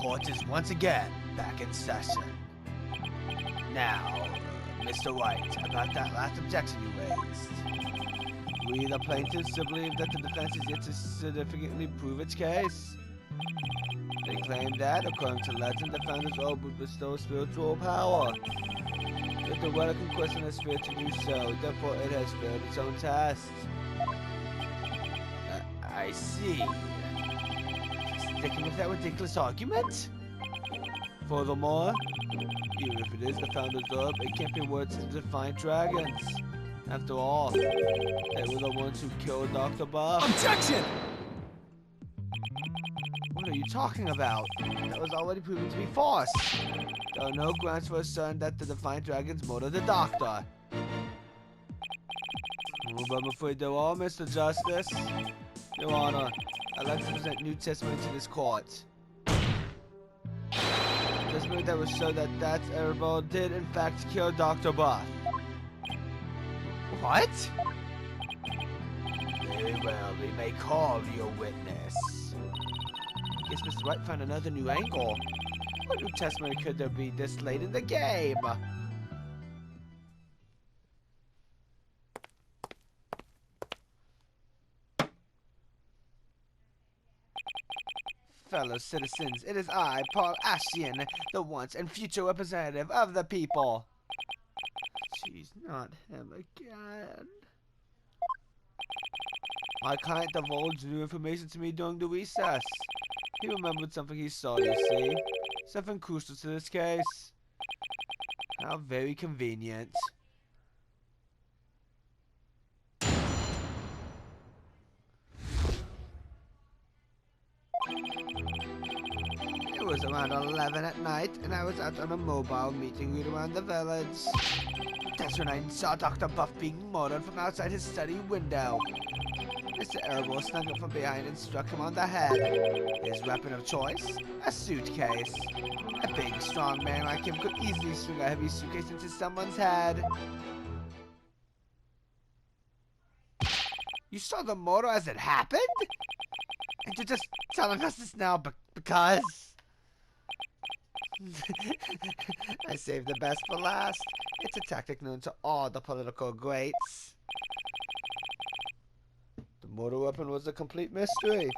court is once again back in session. Now, Mr. White, about that last objection you raised. We, the plaintiffs, still believe that the defense is yet to significantly prove its case. They claim that, according to legend, the founder's orb would bestow spiritual power. Yet the Welcome question has failed to do so, therefore it has failed its own test. I see. Sticking with that ridiculous argument? Furthermore, even if it is the founder's orb, it can't be words to define dragons. After all, they were the ones who killed Dr. Buff. Objection! What are you talking about? That was already proven to be false. There are no grounds for asserting that the Defiant Dragons murdered the Doctor. Oh, but I'm afraid there are, Mr. Justice. Your Honor, I'd like to present new testimony to this court. Testimony that will show that Erebor did in fact kill Dr. Buff. What? Very well, we may call your witness. I guess Mr. White found another new angle. What new testimony could there be this late in the game? Fellow citizens, it is I, Paul Ashian, the once and future representative of the people. Jeez, not him again. My client divulged new information to me during the recess. He remembered something he saw, you see. Something crucial to this case. How very convenient. It was around 11 at night, and I was out on a mobile meeting route around the village. That's when I saw Dr. Buff being murdered from outside his study window. Mr. Erebor snuck up from behind and struck him on the head. His weapon of choice? A suitcase. A big, strong man like him could easily swing a heavy suitcase into someone's head. You saw the murder as it happened? And you're just telling us this now because... I saved the best for last. It's a tactic known to all the political greats. The murder weapon was a complete mystery,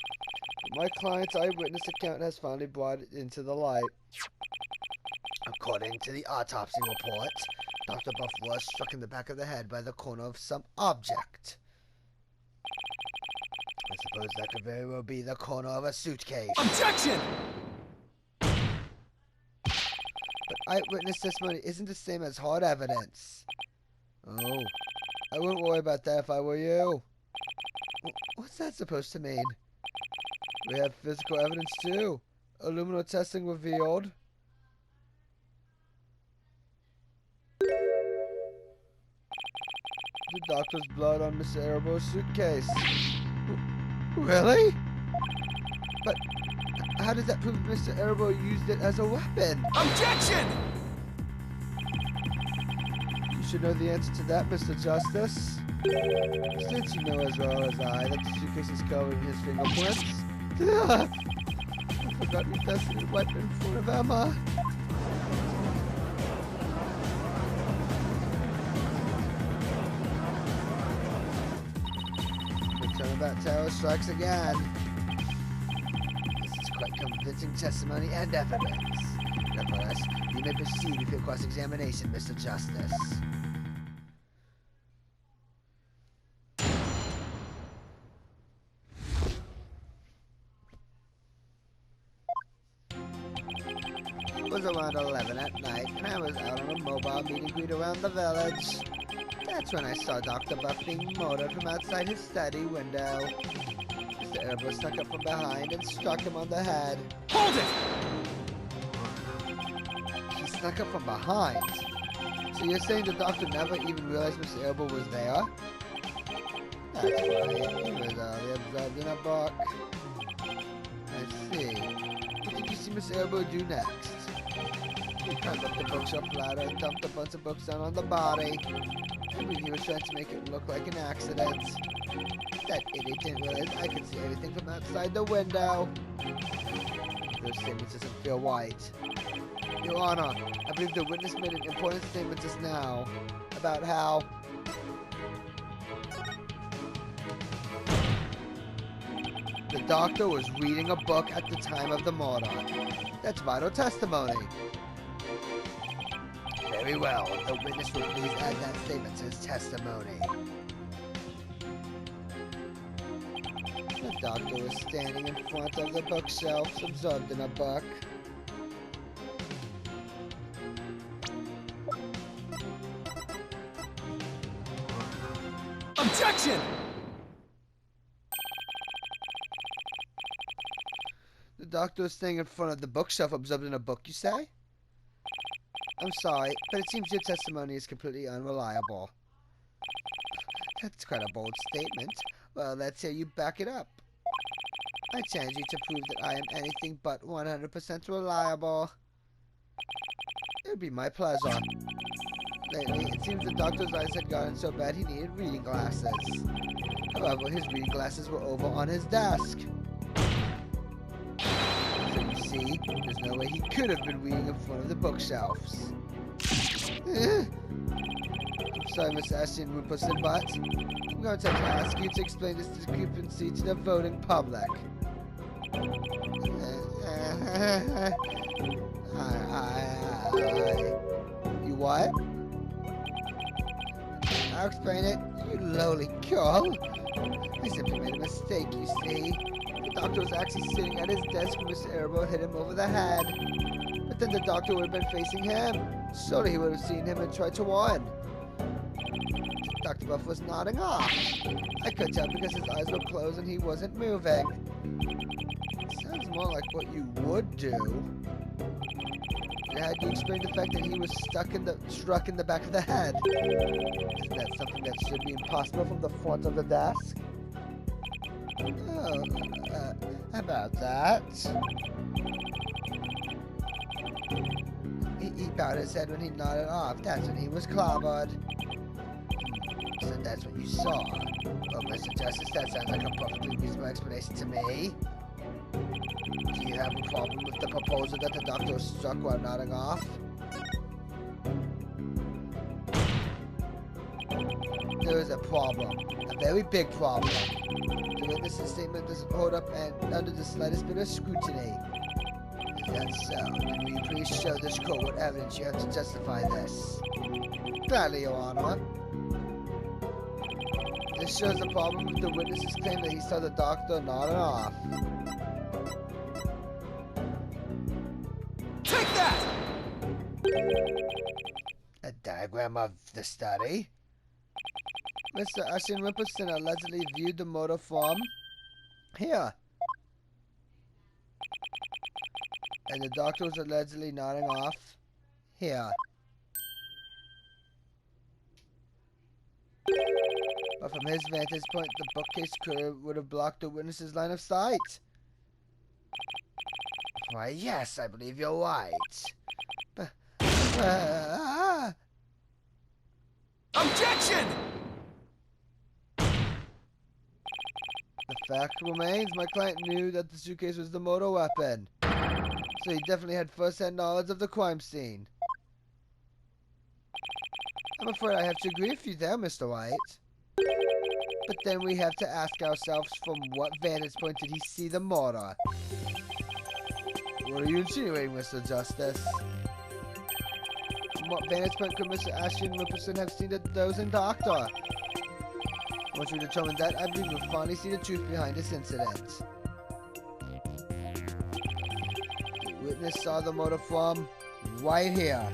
but my client's eyewitness account has finally brought it into the light. According to the autopsy report, Dr. Buff was struck in the back of the head by the corner of some object. I suppose that could very well be the corner of a suitcase. Objection! But eyewitness testimony isn't the same as hard evidence. Oh, I wouldn't worry about that if I were you. What's that supposed to mean? We have physical evidence too. Aluminum testing revealed. The doctor's blood on Mr. Erebor's suitcase. Really? But how does that prove Mr. Erebor used it as a weapon? Objection! You should know the answer to that, Mr. Justice. Since you know as well as I that the suitcase is covered in his fingerprints. I forgot you tested a weapon in front of Emma. The Turnabout Tower strikes again. This is quite convincing testimony and evidence. Nevertheless, you may proceed with your cross-examination, Mr. Justice. It was around 11 at night, and I was out on a mobile meeting greet around the village. That's when I saw Dr. Buff being murdered from outside his study window. Mr. Erebor snuck up from behind and struck him on the head. Hold it! He snuck up from behind? So you're saying the doctor never even realized Mr. Erebor was there? That's right. He was only observed in a book. I see. What did you see Mr. Erebor do next? He climbed up the bookshelf ladder and dumped a bunch of books down on the body. I mean, he was trying to make it look like an accident. That idiot didn't realize I could see everything from outside the window. those statements doesn't feel right. Your Honor, I believe the witness made an important statement just now about how the doctor was reading a book at the time of the murder. That's vital testimony. Very well. The witness will please add that statement to his testimony. The doctor was standing in front of the bookshelves, absorbed in a book. Objection! The doctor was standing in front of the bookshelf, absorbed in a book, you say? I'm sorry, but it seems your testimony is completely unreliable. That's quite a bold statement. Well, let's hear you back it up. I challenge you to prove that I am anything but 100% reliable. It would be my pleasure. Lately, it seems the doctor's eyes had gotten so bad he needed reading glasses. However, his reading glasses were over on his desk. So you see, there's no way he could have been reading in front of the bookshelves. I'm sorry, Mr. Ashton Wimperson, but I'm going to have to ask you to explain this discrepancy to the voting public. You what? I'll explain it, you lowly girl. I simply made a mistake, you see. The doctor was actually sitting at his desk when Mr. Arrow hit him over the head. But then the doctor would have been facing him. Surely he would have seen him and tried to warn. Dr. Buff was nodding off. I could tell because his eyes were closed and he wasn't moving. Sounds more like what you would do. Had you explained the fact that he was struck in the back of the head? Isn't that something that should be impossible from the front of the desk? Oh, about that. He bowed his head when he nodded off. That's when he was clobbered. So that's what you saw. Well, Mr. Justice, that sounds like a perfectly reasonable explanation to me. Do you have a problem with the proposal that the doctor was struck while nodding off? There is a problem. A very big problem. The witness's statement doesn't hold up and under the slightest bit of scrutiny. Is that so? Then will you please show this court what evidence you have to justify this? Gladly, Your Honor. This shows the problem with the witness's claim that he saw the doctor nodding off. Take that! A diagram of the study? Mr. Ashton Wimperson allegedly viewed the motor from here. And the doctor was allegedly nodding off here. But from his vantage point, the bookcase would have blocked the witness's line of sight. Why, yes, I believe you're right. Objection! The fact remains, my client knew that the suitcase was the motor weapon. So he definitely had first-hand knowledge of the crime scene. I'm afraid I have to agree with you there, Mr. White. But then we have to ask ourselves, from what vantage point did he see the murder? What are you insinuating, Mr. Justice? From what vantage point could Mr. Ashton Wimperson have seen the dozing doctor? Once we determine that, I believe we'll finally see the truth behind this incident. The witness saw the motor from right here.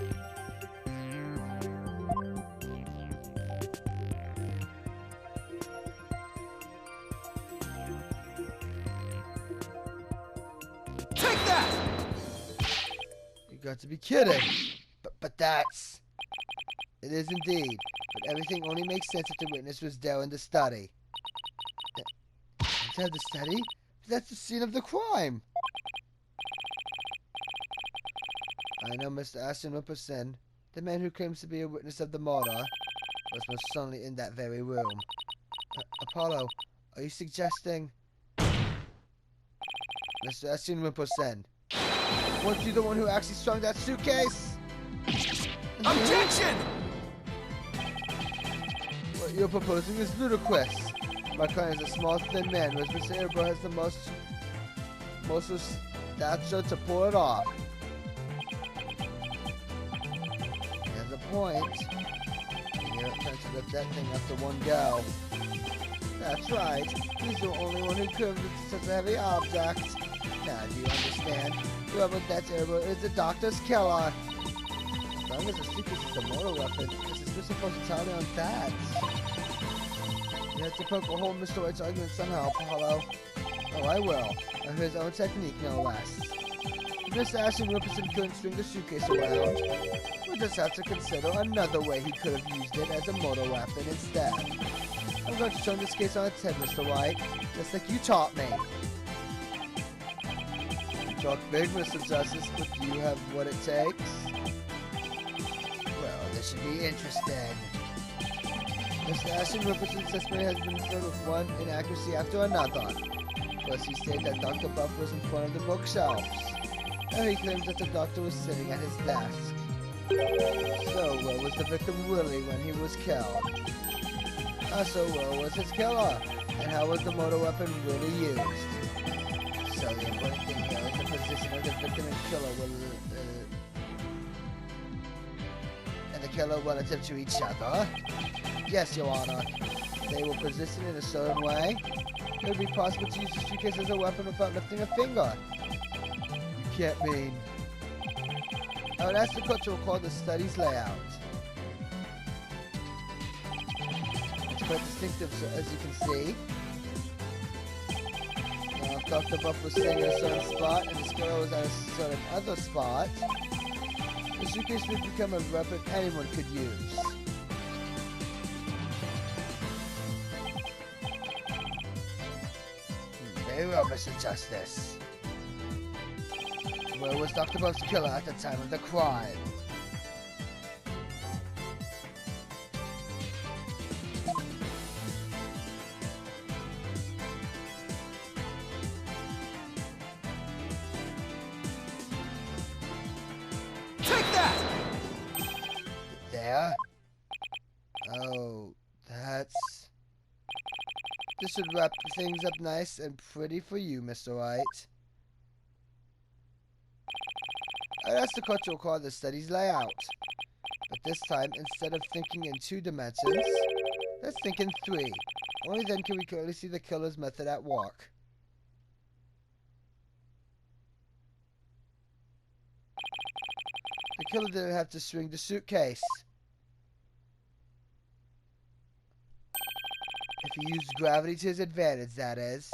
Take that! You got to be kidding. But that's... It is indeed. But everything only makes sense if the witness was there in the study. Inside the study? That's the scene of the crime. I know Mr. Ashton Wimperson, the man who claims to be a witness of the murder, was most certainly in that very room. Apollo, are you suggesting... Mr. Ashton Wimperson, Weren't you the one who actually strung that suitcase? Objection! What you're proposing is ludicrous. My client is a small, thin man, whereas Mr. Airbro has the most stature to pull it off. He has a point. You don't tend to lift that thing after one go. That's right. He's the only one who could lift such a heavy object. Now, do you understand? Whoever that Airbro is the doctor's killer. As long as the secret is the motor weapon, this is supposed entirely on that. You have to poke a hole in Mr. White's argument somehow, Apollo. Oh, I will. And his own technique, no less. If Mr. Ashton Wimperson couldn't string the suitcase around, we'll just have to consider another way he could have used it as a motor weapon instead. I'm going to turn this case on its head, Mr. White, just like you taught me. You talk big, Mr. Justice, but do you have what it takes? Well, this should be interesting. Mr. Ashton Wimperson's testimony has been filled with one inaccuracy after another. First, he stated that Dr. Buff was in front of the bookshelves. Now he claims that the doctor was sitting at his desk. So, where was the victim really when he was killed? So, where was his killer? And how was the motor weapon really used? So, the important thing here is the position of the victim and killer and the killer relative to each other. Yes, Your Honor. They were positioned in a certain way. It would be possible to use the suitcase as a weapon without lifting a finger. You can't mean... I would ask the court to record the study's layout. It's quite distinctive, so as you can see. Now, if Dr. Buff was sitting in a certain spot and the squirrel was at a certain other spot, the suitcase would become a weapon anyone could use. Very well, Mr. Justice. Where was Dr. Buff's killer at the time of the crime? Take that! There? Oh, that's... This should wrap things up nice and pretty for you, Mr. White. I'd ask the court to record the study's layout. But this time, instead of thinking in 2 dimensions, let's think in 3. Only then can we clearly see the killer's method at work. The killer didn't have to swing the suitcase. If he used gravity to his advantage, that is.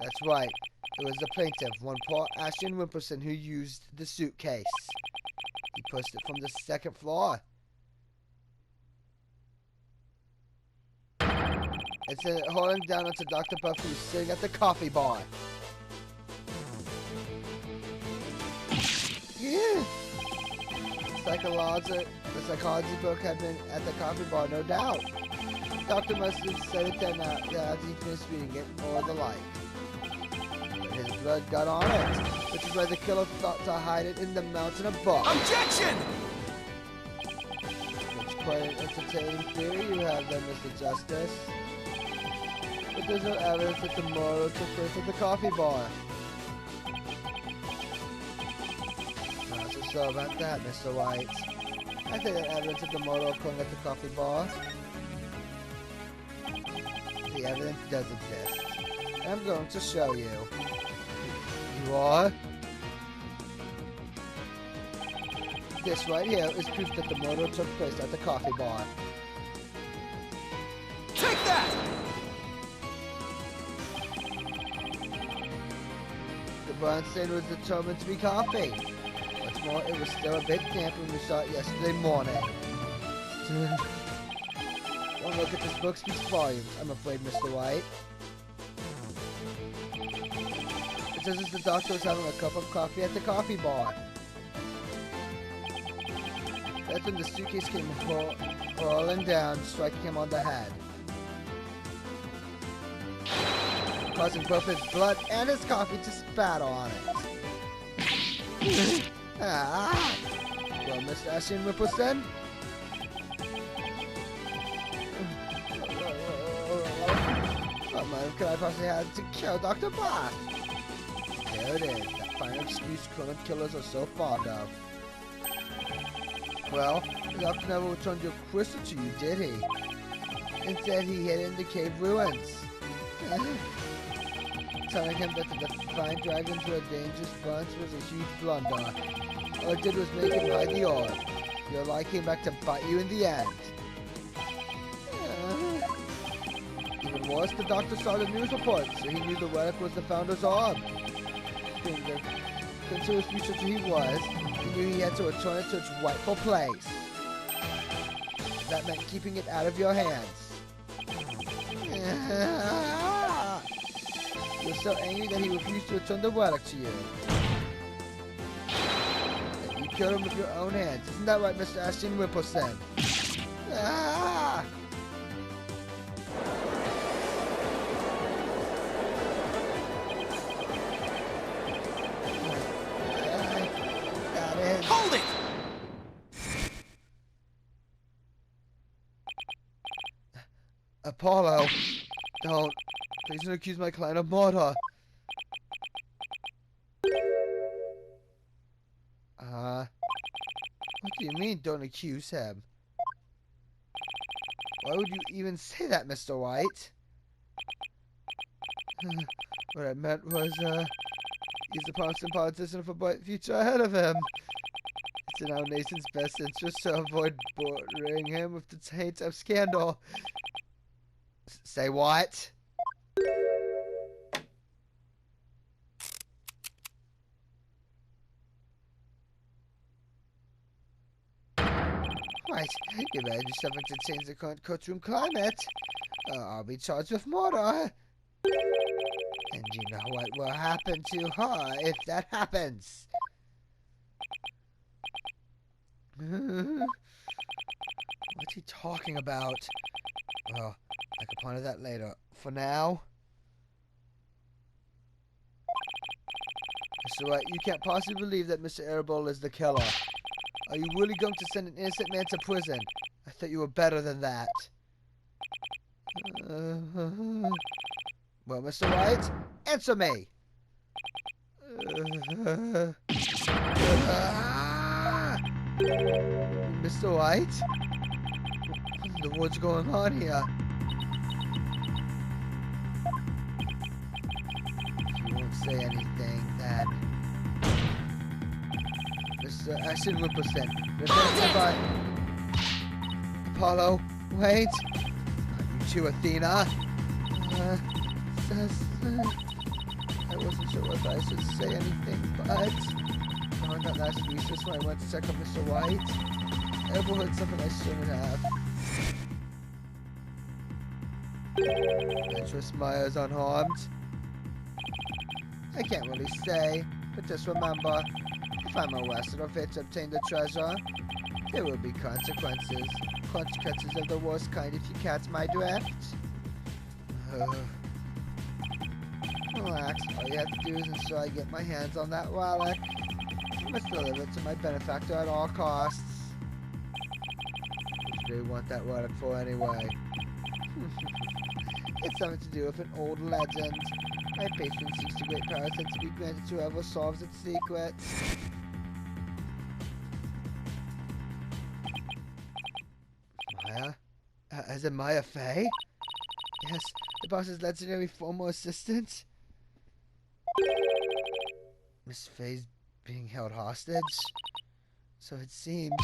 That's right. It was the plaintiff, one Paul Ashton Wimperson, who used the suitcase. He pushed it from the 2nd floor. And sent it holding down onto Dr. Buff, who was sitting at the coffee bar. Yeah. The psychology book had been at the coffee bar, no doubt. The doctor must have said it then after he finished reading it, or the like. But his blood got on it, which is why the killer thought to hide it in the mountain of books. Objection! It's quite an entertaining theory you have there, Mr. Justice. But there's no evidence that the murder took place at the coffee bar. Not so sure about that, Mr. White. I think that evidence of the murder occurring at the coffee bar. The evidence does exist. And I'm going to show you. You are? This right here is proof that the murder took place at the coffee bar. Take that! The brown stain was determined to be coffee. What's more, it was still a bit damp when we saw it yesterday morning. One look at this book speaks volumes, I'm afraid, Mr. White. It says that the doctor was having a cup of coffee at the coffee bar. That's when the suitcase came rolling down, striking him on the head. causing both his blood and his coffee to spatter on it. Ah! Well, Mr. Ashton Wimperson? What motive could I possibly have to kill Dr. Bath? There it is, that fine excuse current killers are so fond of. Well, the doctor never returned your crystal to you, did he? Instead, he hid in the cave ruins. Telling him that the fine dragons were a dangerous bunch was a huge blunder. All it did was make him hide the orb. Your lie came back to bite you in the end. Even worse, the doctor saw the news report, so he knew the relic was the Founder's orb. Being the continuous researcher he was, he knew he had to return it to its rightful place. That meant keeping it out of your hands. He was so angry that he refused to return the relic to you. You killed him with your own hands. Isn't that right, Mr. Ashton Wimperson? Ah! Hold it! Apollo, don't. Please don't accuse my client of murder. What do you mean, don't accuse him? Why would you even say that, Mr. White? What I meant was, he's a promising politician with a bright future ahead of him. It's in our nation's best interest to avoid boring him with the taint of scandal. Say what? Right, you better do something to change the current courtroom climate. I'll be charged with murder. And you know what will happen to her if that happens. What's he talking about? Well, I can ponder that later. For now... Mr. White, you can't possibly believe that Mr. Arable is the killer. Are you really going to send an innocent man to prison? I thought you were better than that. Well, Mr. White, answer me! Mr. White? What in the world's going on here? If you won't say anything, then... Mr. Ashton Wimperson, by Apollo, wait. You too, Athena. I wasn't sure if I should say anything, but on that last recess when I went to check on Mr. White, I overheard something I shouldn't have. Mistress Myers unharmed? I can't really say, but just remember, if I'm arrested or failed to obtain the treasure, there will be consequences. Consequences of the worst kind if you catch my drift. Relax, all you have to do is ensure I get my hands on that relic. I must deliver it to my benefactor at all costs. What do they want that relic for anyway? It's something to do with an old legend. My patron seeks the great power said to be granted to whoever solves its secrets. Maya? As in Maya Fey? Yes, the boss's legendary former assistant. Miss Fey's being held hostage? So it seems.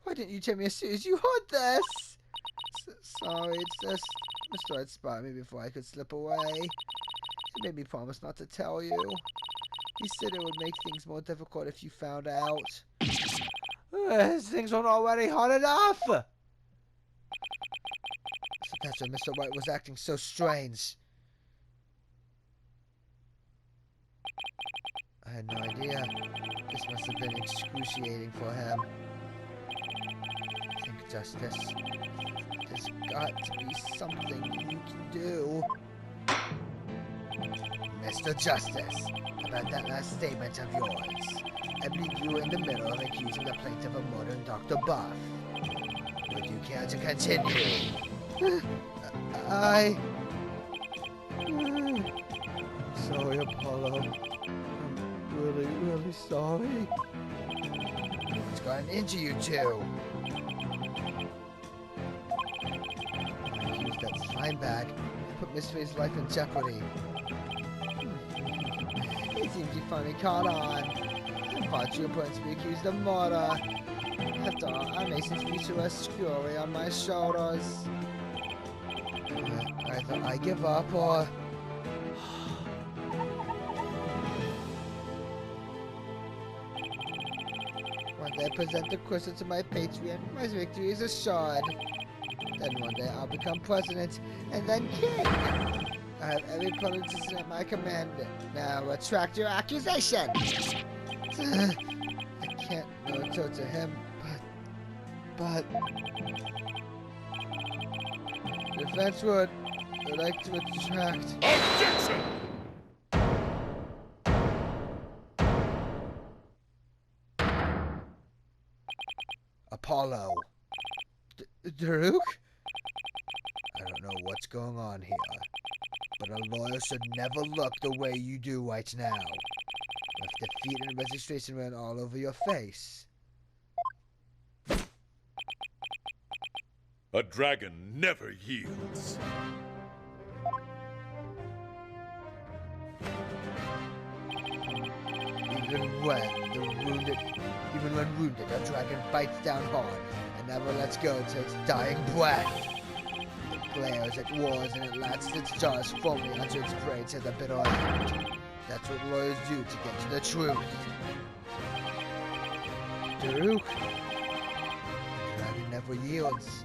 Why didn't you tell me as soon as you heard this? Sorry, it's just Mr. White spotted me before I could slip away. He made me promise not to tell you. He said it would make things more difficult if you found out. Things weren't already hard enough! So that's why Mr. White was acting so strange. I had no idea. This must have been excruciating for him. Think justice. There's got to be something you can do. Mr. Justice, about that last statement of yours. I believe you were in the middle of accusing the plaintiff of murdering Dr. Buff. Would you care to continue? Sorry, Apollo. I'm really, really sorry. What's gotten into you two? I used that slime bag and put Miss Faye's life in jeopardy. It seems you finally caught on. I thought you were going to be accused of murder. After all, I may since future a skewery on my shoulders. Either I give up or... One day I present the question to my Patreon, my victory is assured. Then one day I'll become president, and then king. I have every politician at my command. Now retract your accusation. I can't no to him, but... Defense would like to retract. Objection! Apollo. Daruk? I don't know what's going on here, but a lawyer should never look the way you do right now. With defeat and registration written all over your face. A dragon never yields. Even when wounded, a dragon bites down hard and never lets go till its dying breath. It glares at walls and it lats its jaws firmly onto its prey to the bitter end. That's what lawyers do to get to the truth. Daruk, the dragon never yields.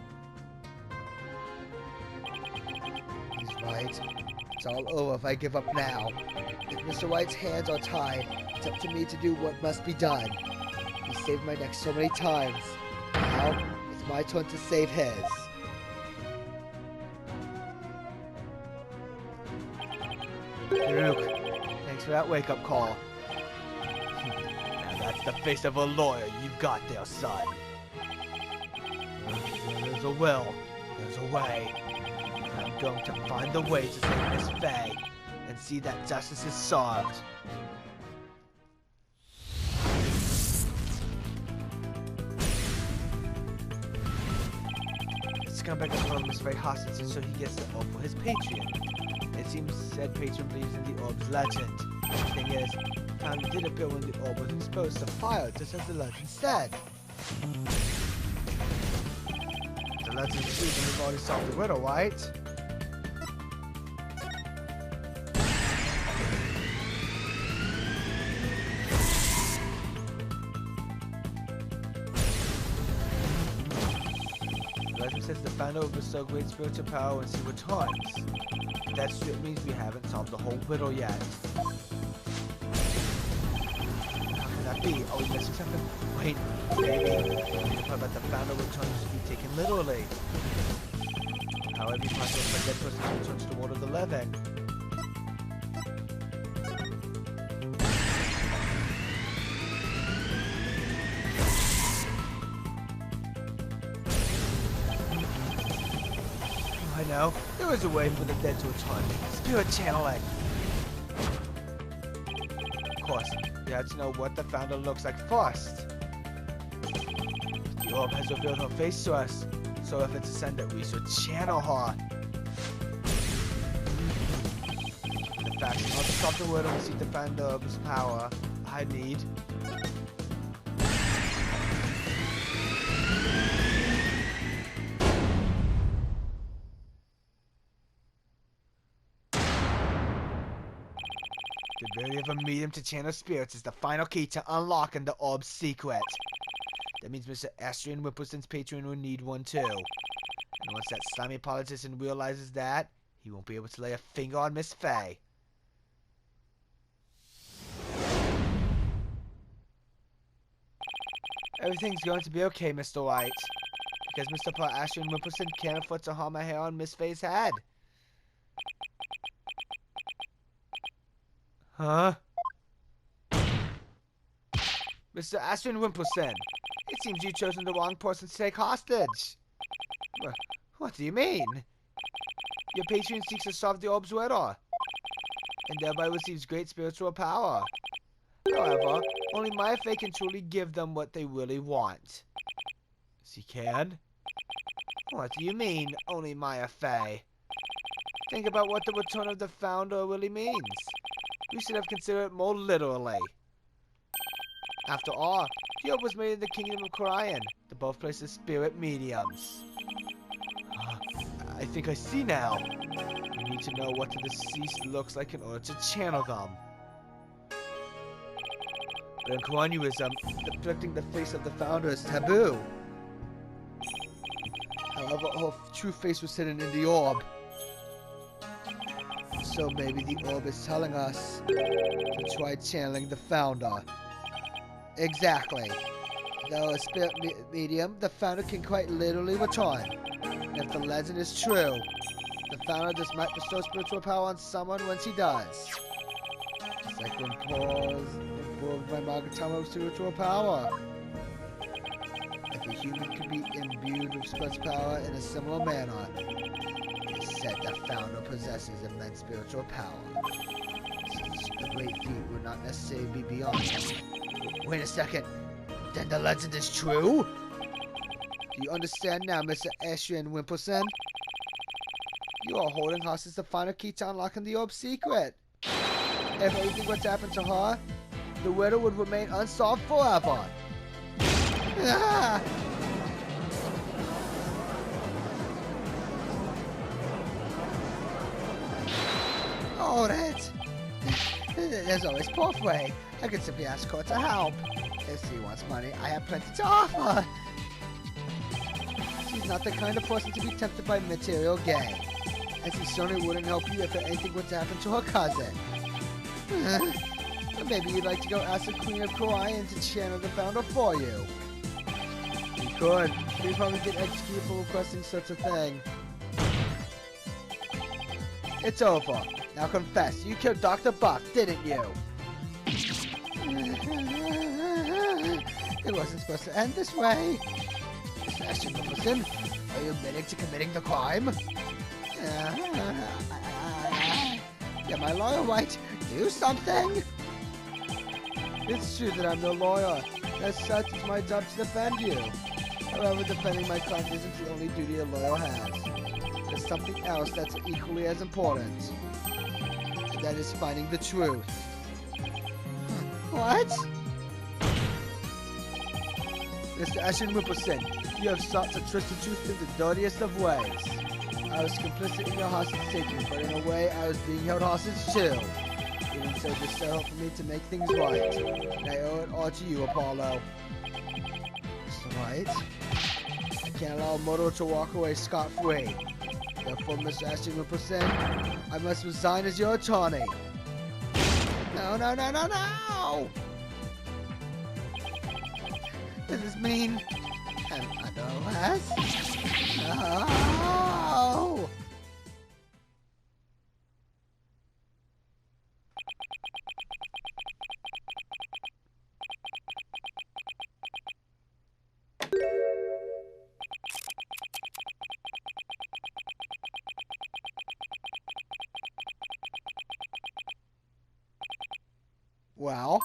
He's right. It's all over if I give up now. If Mr. White's hands are tied, it's up to me to do what must be done. He saved my neck so many times. Now, it's my turn to save his. Daruk, thanks for that wake-up call. Now that's the face of a lawyer you've got there, son. Where there's a will, there's a way. I'm going to find the way to save Miss Faye and see that justice is served. This scumbag has held Miss Faye hostage so he gets the orb for his Patreon. It seems said patron believes in the orb's legend. The thing is, Tom did appear when the orb was exposed to fire, just as the legend said. The legend's true, and we've already solved the riddle, right? The legend says the founder will bestow great spiritual power when she returns. That strip means we haven't solved the whole riddle yet. How can that be? Are we missing something? Wait, maybe. The part about the founder returns to be taken literally. However, you possible for that person returns to the world of the living. I know. There is a way for the dead to return. Spirit channeling. Of course, you have to know what the founder looks like first. The orb has revealed her face to us, so if it's a sender, we should channel her. The fact in order to stop the word and see the founder's power, I need... the ability of a medium to channel spirits is the final key to unlocking the orb's secret. That means Mr. Astrian Wimperson's patron will need one too. And once that slimy politician realizes that, he won't be able to lay a finger on Miss Faye. Everything's going to be okay, Mr. White. Because Mr. Astrian Wimperson can't afford to harm a hair on Miss Faye's head. Huh? Mr. Ashton Wimperson, it seems you've chosen the wrong person to take hostage. What do you mean? Your patron seeks to solve the orb's riddle, and thereby receives great spiritual power. However, only my fae can truly give them what they really want. She can? What do you mean, only Maya Fae? Think about what the return of the founder really means. We should have considered it more literally. After all, the orb was made in the kingdom of Orion, the birthplace of spirit mediums. I think I see now. We need to know what the deceased looks like in order to channel them. But in Koanuism, depicting the face of the founder is taboo. However, her true face was hidden in the orb. So maybe the orb is telling us to try channeling the founder. Exactly. Though a spirit medium, the founder can quite literally return. And if the legend is true, the founder just might bestow spiritual power on someone once he does. It's like when Paul's involved by Magatama with spiritual power. If a human could be imbued with such power in a similar manner, it's said the founder possesses immense spiritual power. Such a great feat would not necessarily be beyond him. Wait a second. Then the legend is true? Do you understand now, Mr. Ashton Wimperson? You are holding hostage the final key to unlocking the orb's secret. If anything were to happen to her, the riddle would remain unsolved forever. Ah! Hold it! There's always pathway. I could simply ask her to help. If she wants money, I have plenty to offer. She's not the kind of person to be tempted by material gain. And she certainly wouldn't help you if anything were to happen to her cousin. Or maybe you'd like to go ask the Queen of Orion to channel the founder for you. You could. You'd probably get executed for requesting such a thing. It's over. Now confess, you killed Dr. Buff, didn't you? It wasn't supposed to end this way. Mr. Ashton Wimperson, are you admitting to committing the crime? Get my lawyer right. Do something. It's true that I'm no lawyer. As such, it's my job to defend you. However, defending my client isn't the only duty a lawyer has. There's something else that's equally as important. And that is finding the truth. What? Mr. Ashton Wimperson, you have sought to twist the truth in the dirtiest of ways. I was complicit in your hostage taking, but in a way I was being held hostage too. Even so, just so help me to make things right. And I owe it all to you, Apollo. Mr. White? I can't allow a murderer to walk away scot-free. Therefore, Mr. Ashton Wimperson, I must resign as your attorney. No, no, no, no, no! Does this mean I'm under arrest? No! Well,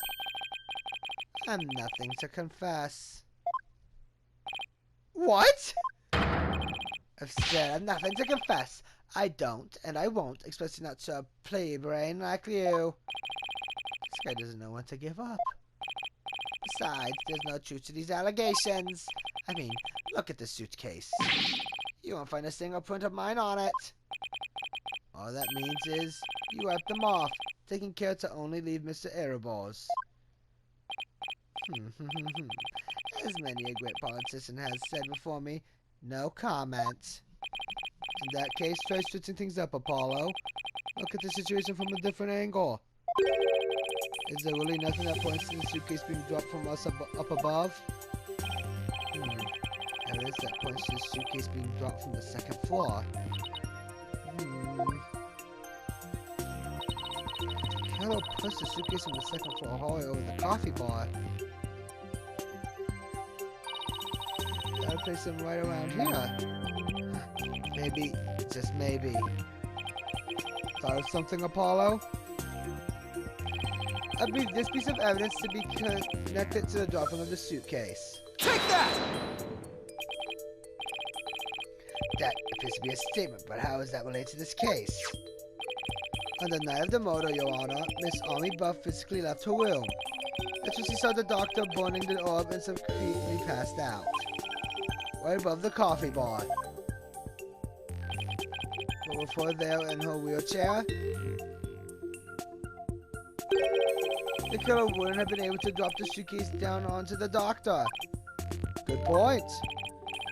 I'm nothing to confess. What? I've said I've nothing to confess. I don't, and I won't, especially not to a play brain like you. This guy doesn't know when to give up. Besides, there's no truth to these allegations. I mean, look at the suitcase. You won't find a single print of mine on it. All that means is you wiped them off, taking care to only leave Mr. Erebos. As many a great politician has said before me, no comment. In that case, try switching things up, Apollo. Look at the situation from a different angle. Is there really nothing that points to the suitcase being dropped from us up above? There is that points to the suitcase being dropped from the second floor. Hello, pushed the suitcase in the second floor hallway over the coffee bar. Gotta place them right around here. Maybe, just maybe. Thought of something, Apollo? I believe this piece of evidence to be connected to the dropping of the suitcase. Take that! That appears to be a statement, but how is that related to this case? On the night of the murder, Your Honor, Miss Army Buff physically left her room. That's when she saw the doctor burning the orb and subsequently passed out. Right above the coffee bar. But before there in her wheelchair, the killer wouldn't have been able to drop the suitcase down onto the doctor. Good point.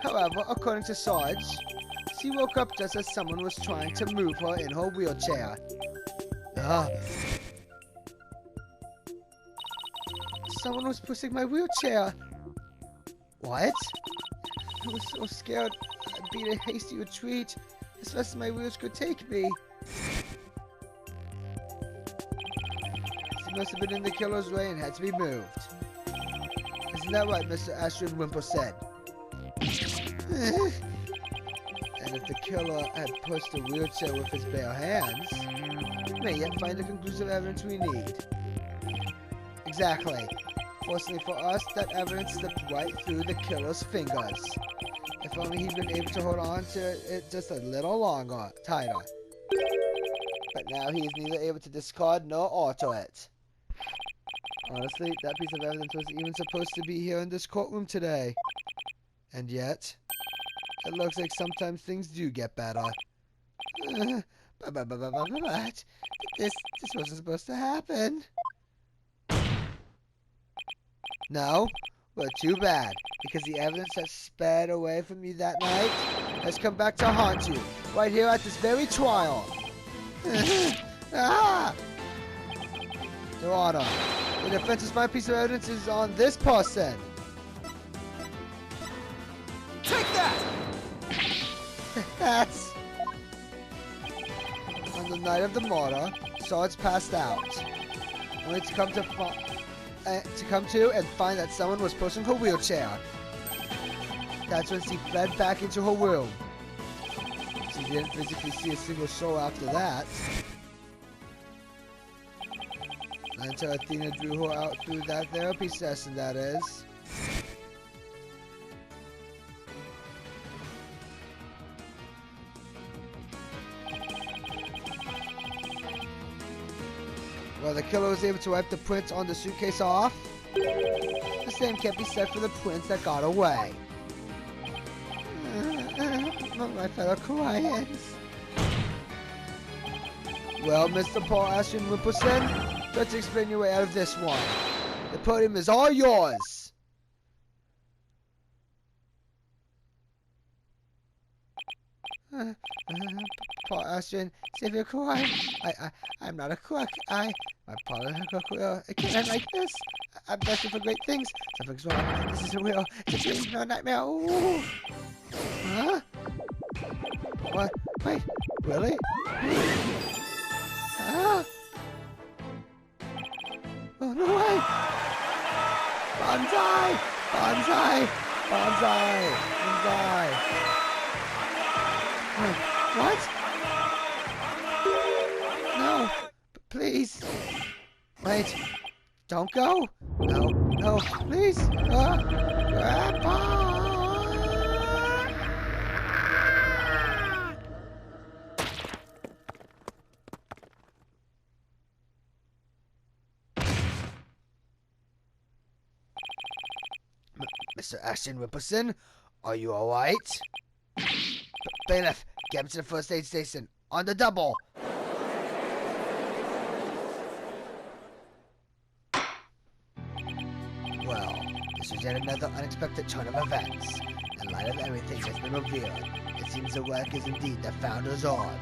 However, according to Sarge, she woke up just as someone was trying to move her in her wheelchair. Someone was pushing my wheelchair. What? I was so scared I'd beat a hasty retreat as fast as my wheels could take me. She must have been in the killer's way and had to be moved. Isn't that right, Mr. Ashton Wimperson? And if the killer had pushed the wheelchair with his bare hands, we may yet find the conclusive evidence we need. Exactly. Fortunately for us, that evidence slipped right through the killer's fingers. If only he'd been able to hold on to it just a little longer, tighter. But now he is neither able to discard nor alter it. Honestly, that piece of evidence wasn't even supposed to be here in this courtroom today. And yet, it looks like sometimes things do get better. But this wasn't supposed to happen. No? Well, too bad, because the evidence that sped away from you that night has come back to haunt you, right here at this very trial. Your Honor, the defense's fine piece of evidence is on this person. Take that! That's... On the night of the murder, Sarge passed out, only to come to and find that someone was pushing her wheelchair. That's when she fled back into her room. She didn't physically see a single soul after that. Until Athena drew her out through that therapy session, that is. Well, the killer was able to wipe the prints on the suitcase off. The same can't be said for the prints that got away. My fellow clients. Well, Mr. Paul Ashton Wimperson, let's explain your way out of this one. The podium is all yours. Paul Ashton, save your client. I'm not a crook. My political it can't end like this. I'm destined for great things. Something's wrong. This isn't real. It's a dream, no nightmare. Ooh. Huh? What? Wait, really? Huh? Oh, no way! Bonsai! Bonsai! Bonsai! Bonsai! What? No! Please! Wait! Don't go! No! No! Please! Grandpa! Mr. Ashton Wimperson, are you alright? Bailiff, get him to the first aid station. On the double! Well, this was yet another unexpected turn of events. In light of everything that's been revealed, it seems the work is indeed the Founder's orb.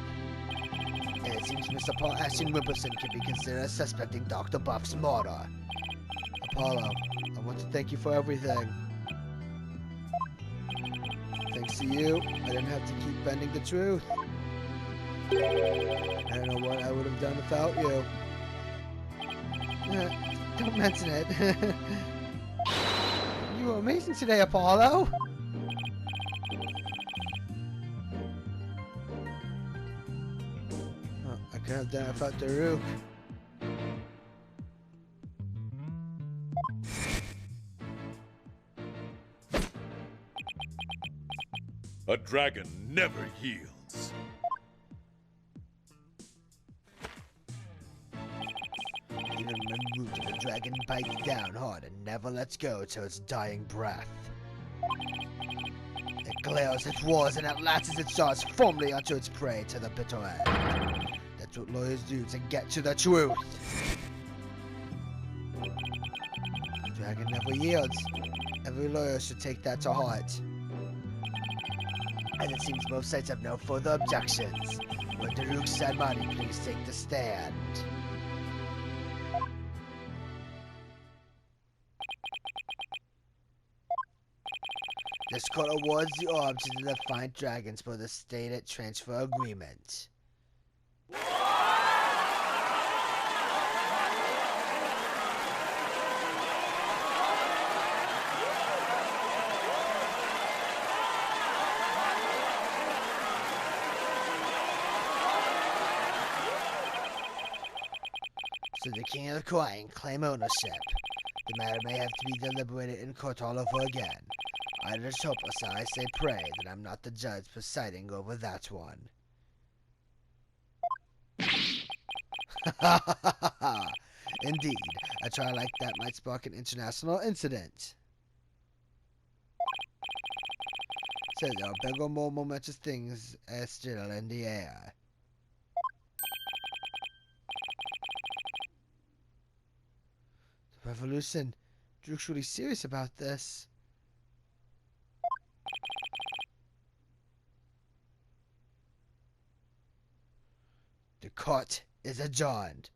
And it seems Mr. Paul Ashton Wimperson can be considered a suspect in Dr. Buff's murder. Apollo, I want to thank you for everything. Thanks to you, I didn't have to keep bending the truth. I don't know what I would have done without you. Don't mention it. You were amazing today, Apollo. Oh, I could have done it without Daruk. A dragon never yields. Even when rooted, the dragon bites down hard and never lets go till its dying breath. It glares its roars and at last it starts firmly onto its prey to the bitter end. That's what lawyers do to get to the truth. The dragon never yields. Every lawyer should take that to heart. And it seems both sides have no further objections. Would Daruk Sadmani please take the stand? This court awards the orb to the defiant dragons for the stated transfer agreement. So the king of the coin claim ownership. The matter may have to be deliberated in court all over again. I just hope, as I say pray, that I'm not the judge presiding over that one. Indeed, a trial like that might spark an international incident. So there are bigger, more momentous things still in the air. The revolution. Druk's really serious about this. The court is adjourned.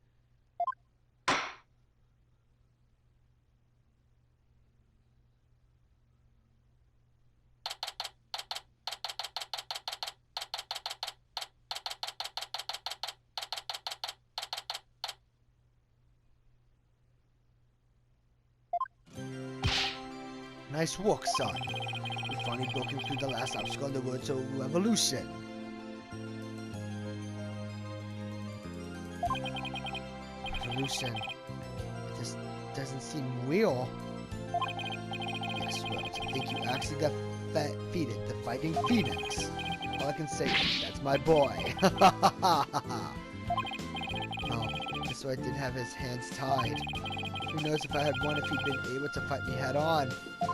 Nice work, son. You've finally broken through the last obstacle on the road to revolution. Revolution. It just doesn't seem real. Yes, Rose, I think you actually defeated the Fighting Phoenix. All I can say is, that's my boy. Oh, just so I didn't have his hands tied. Who knows if I had won if he'd been able to fight me head on. I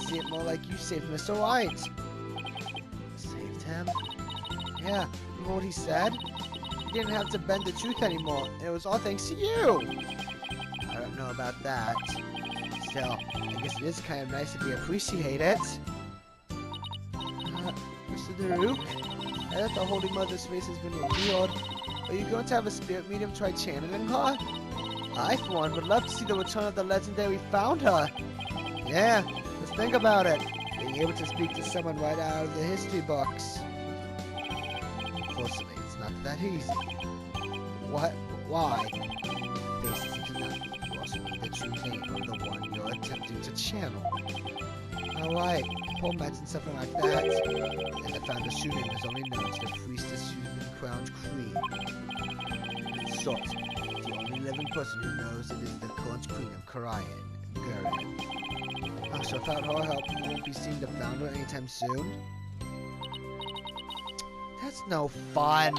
see it more like you saved Mr. White. Saved him? Yeah, remember what he said? He didn't have to bend the truth anymore, and it was all thanks to you. I don't know about that. Still, I guess it is kind of nice to be appreciated. Mr. Daruk, I thought the Holy Mother's face has been revealed. Are you going to have a spirit medium try channeling her? I, for one, would love to see the return of the legendary founder. Yeah, let's think about it. Being able to speak to someone right out of the history books. Unfortunately, it's not that easy. What? Why? Faces into nothing. You also need the true name of the one you're attempting to channel. Alright, Paul mentioned something like that. And the founder's true name is only known to the priestess human-crowned queen. In short, the only living person who knows it is the current queen of Karayan, Gurren. So without her help, you won't be seeing the founder anytime soon? That's no fun!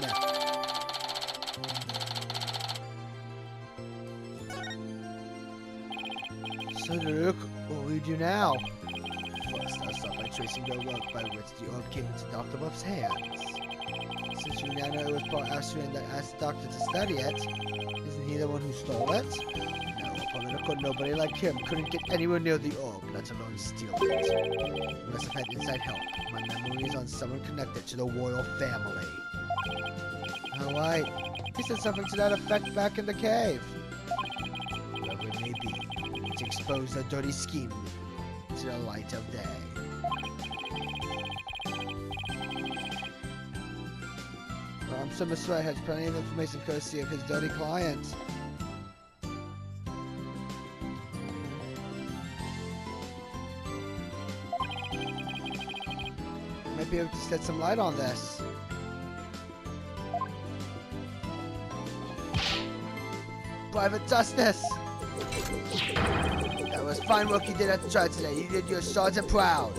So Daruk, what will you do now? First, I'll start by tracing the rope by which the orb came into Dr. Buff's hands. Since you now know it was Paul Astrian that asked the doctor to study it, isn't he the one who stole it? No, a political nobody like him couldn't get anywhere near the orb, let alone steal it. He must have had inside help. My memory is on someone connected to the royal family. Alright, he said something to that effect back in the cave. Whoever it may be, we need to expose the dirty scheme to the light of day. Well, I'm sure Mr. Wright has plenty of information courtesy of his dirty client. be able to shed some light on this. Private Justice! That was fine work you did at the trial today. You did your sergeant proud.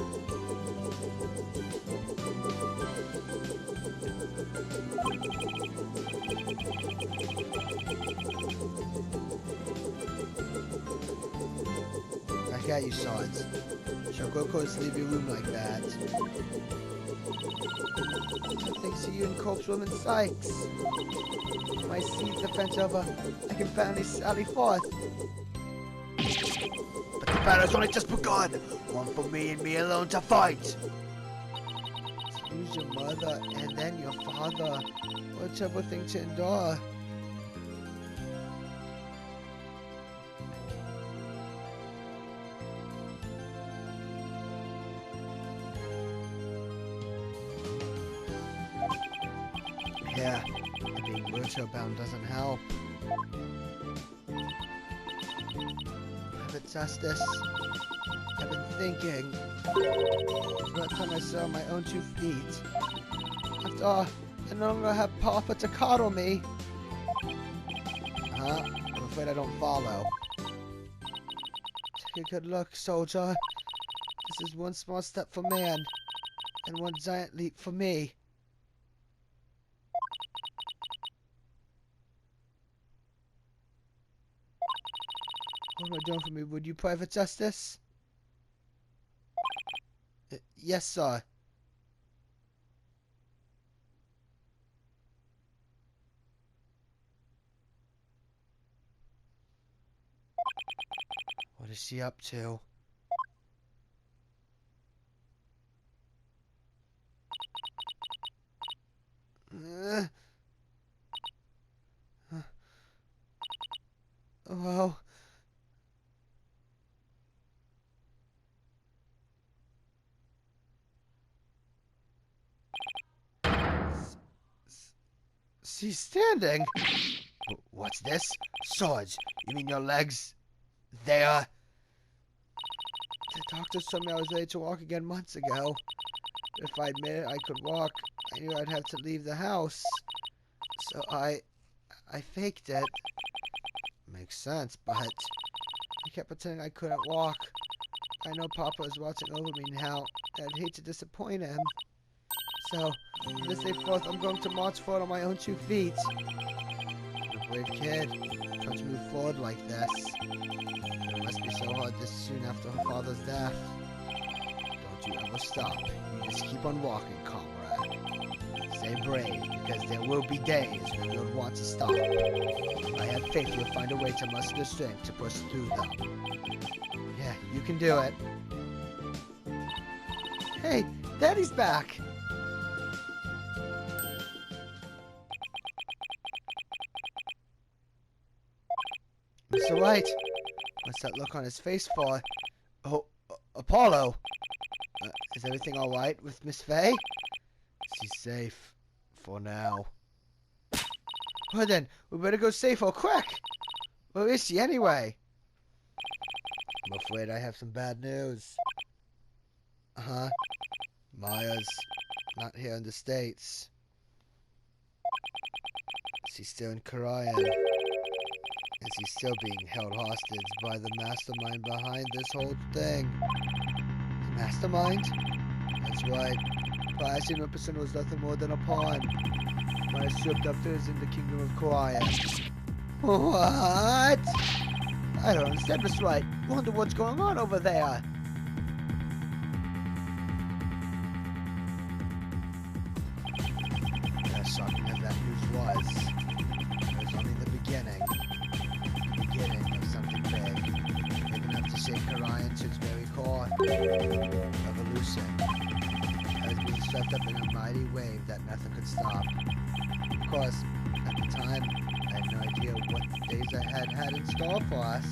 Back at you, Sarge. Shogoko's leave your room like that. Thanks to you and Corpsewoman Sykes. My siege defense over, I can finally sally forth. But the battle's only just begun. One for me and me alone to fight. To lose your mother and then your father. What a terrible thing to endure. Yeah, being wheelchair bound doesn't help. Private Justice, I've been thinking. It's about time I saw my own 2 feet. After all, I no longer have Papa to coddle me. I'm afraid I don't follow. Take a good look, soldier. This is one small step for man, and one giant leap for me. What am I doing for me? Would you, Private Justice? Yes, sir. What is she up to? Oh. She's standing. What's this? Sarge, you mean your legs? They are... The doctor told me I was ready to walk again months ago. But if I admitted I could walk, I knew I'd have to leave the house. So I faked it. Makes sense, but I kept pretending I couldn't walk. I know Papa is watching over me now, and I'd hate to disappoint him. So, from this day forth, I'm going to march forward on my own 2 feet. I'm a brave kid, trying to move forward like this. It must be so hard this soon after her father's death. Don't you ever stop. You just keep on walking, comrade. Stay brave, because there will be days when you'll want to stop. I have faith you'll find a way to muster the strength to push through them. Yeah, you can do it. Hey, Daddy's back! Mr. White, what's that look on his face for? Oh, Apollo! Is everything alright with Miss Faye? She's safe. For now. Well then, we better go save her quick! Where is she anyway? I'm afraid I have some bad news. Maya's not here in the States. She's still in Korean. And she's still being held hostage by the mastermind behind this whole thing. The mastermind? That's right. But Wimperson was nothing more than a pawn. My stripped up is in the kingdom of Korea. What? I don't understand this right. Wonder what's going on over there. As shocking as that news was, it was only the beginning. The beginning of something big. Big enough to shake Orion to its very core. Revolution. I was being swept up in a mighty wave that nothing could stop. Of course, at the time, I had no idea what the days ahead had in store for us.